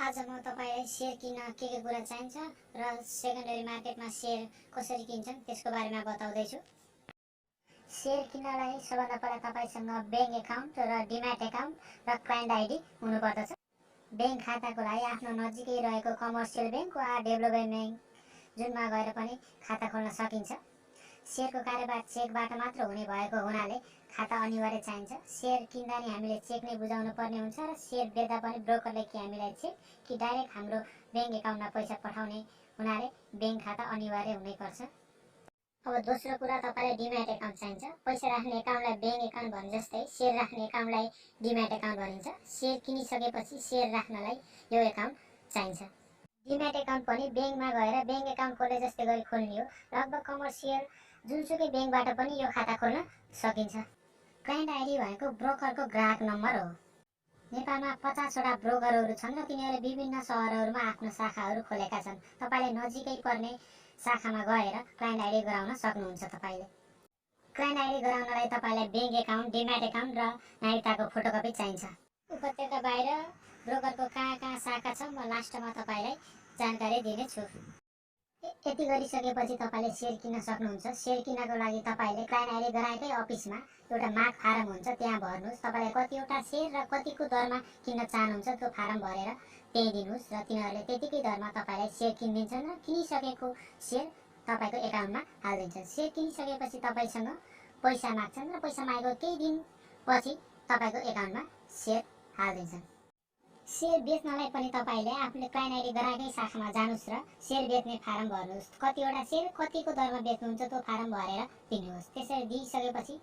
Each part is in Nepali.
आज म तपाईलाई शेयर किन्न के कुरा चाहिन्छ र सेकेन्डरी मार्केटमा शेयर कसरी किन्छन् त्यसको बारेमा बताउँदैछु। शेयर किन्नलाई सबभन्दा पहिला तपाईसँग बैंक एकाउन्ट र डिम्याट एकाउन्ट र क्लाइन्ट आइडी हुनुपर्दछ। बैंक खाताको लागि आफ्नो नजिकै रहेको कमर्सियल बैंक वा डेभलपमेन्ट बैंक जुनमा गएर पनि खाता खोल्न सकिन्छ। शेयरको कारोबार चेकबाट मात्र हुने भएको हुनाले खाता अनिवार्य चाहिन्छ। शेयर किन्दा नि हामीले चेक नै बुझाउनु पर्ने हुन्छ र शेयर बेच्दा पनि ब्रोकरले कि हामीलाई चेक कि डाइरेक्ट हाम्रो बैंक एकाउन्टमा पैसा पठाउने हुनाले बैंक खाता अनिवार्य हुनैपर्छ। अब दोस्रो कुरा तपाईलाई डिम्याट एकाउन्ट चाहिन्छ। पैसा राख्ने एकाउन्टलाई बैंक एकाउन्ट भने जस्तै शेयर राख्ने एकाउन्टलाई डिम्याट एकाउन्ट भनिन्छ। शेयर किनिसकेपछि शेयर राख्नलाई यो एकाउन्ट चाहिन्छ। डिम्याट एकाउन्ट पनि बैंकमा गएर बैंक एकाउन्ट खोले जस्तै गरी खोल्ने हो। लगभग कमर्सियल जुनसुकै बैंकबाट पनि यो खाता खोल्न सकिन्छ। क्लाइन्ट आइडी भनेको ब्रोकरको ग्राहक नम्बर हो। नेपालमा 50 वटा ब्रोकरहरू छन् र तिनीहरूले विभिन्न सहरहरूमा आफ्नो शाखाहरू खोलेका छन्। तपाईले नजिकै पर्ने शाखामा गएर क्लाइन्ट आइडी गराउन सक्नुहुन्छ। तपाईले क्लाइन्ट आइडी गराउनलाई तपाईलाई बैंक एकाउन्ट, डिम्याट एकाउन्ट र नागरिकताको फोटोकपी चाहिन्छ। उपत्यका बाहिर ब्रोकरको कहाँ शाखा छ म लास्टमा तपाईलाई जानकारी दिनेछु। यति गरिसकेपछि तपाईले शेयर किन्न सक्नुहुन्छ। शेयर किन्नको लागि तपाईले क्लाइन्ट आइडी गराएकै अफिसमा एउटा माग फारम हुन्छ, त्यहाँ भर्नुहोस्। तपाईले कतिवटा शेयर र कतिको दरमा किन्न चाहनुहुन्छ त्यो फारम भरेर त्यही दिनुहोस् र तिनीहरूले त्यतिकै दरमा तपाईलाई शेयर किनिदिन्छन् र किनिसकेको शेयर तपाईको एकाउन्टमा हालिदिन्छन्। शेयर किनिसकेपछि तपाईसँग पैसा माग्छन् र पैसा मागेको केही दिनपछि तपाईको एकाउन्टमा शेयर हालिदिन्छन्। शेयर बेच्नलाई पनि तपाईले आफूले क्लाइन्ट आइडी गराएकै शाखामा जानुस् र शेयर बेच्ने फारम भर्नुहोस्। कतिवटा शेयर कतिको दरमा बेच्नुहुन्छ त्यो फारम भरेर दिनुहोस्। त्यसरी दिइसकेपछि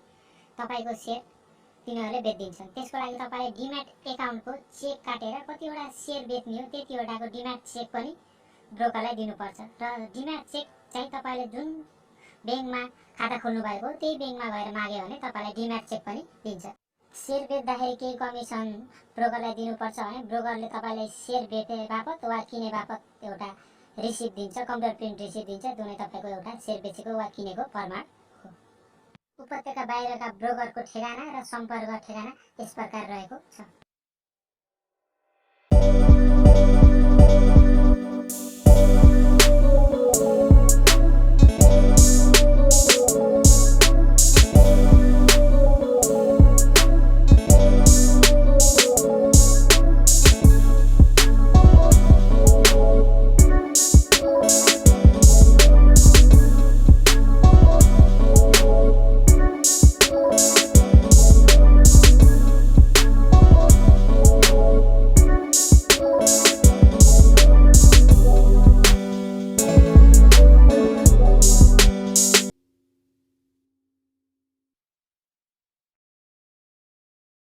तपाईको शेयर तिनीहरूले बेचिदिन्छन्। त्यसको लागि तपाईले डिम्याट एकाउन्टको चेक काटेर कतिवटा शेयर बेच्ने हो त्यतिवटाको डिम्याट चेक पनि ब्रोकरलाई दिनुपर्छ र डिम्याट चेक चाहिँ तपाईले जुन बैंकमा खाता खोल्नु भएको त्यही बैंकमा गएर माग्यो भने तपाईलाई डिम्याट चेक पनि दिन्छ। शेयर बेच्दाखेरि केही कमिसन ब्रोकरलाई दिनुपर्छ भने ब्रोकरले तपाईलाई शेयर बेचे बापत वा किने बापत एउटा रिसिप्ट दिन्छ, कम्प्युटर प्रिन्ट रिसिप्ट दिन्छ। त्यो नै तपाईको एउटा शेयर बेचेको वा किनेको प्रमाण हो। उपत्यका बाहिरका ब्रोकरको ठेगाना र सम्पर्क ठेगाना यस प्रकार रहेको छ।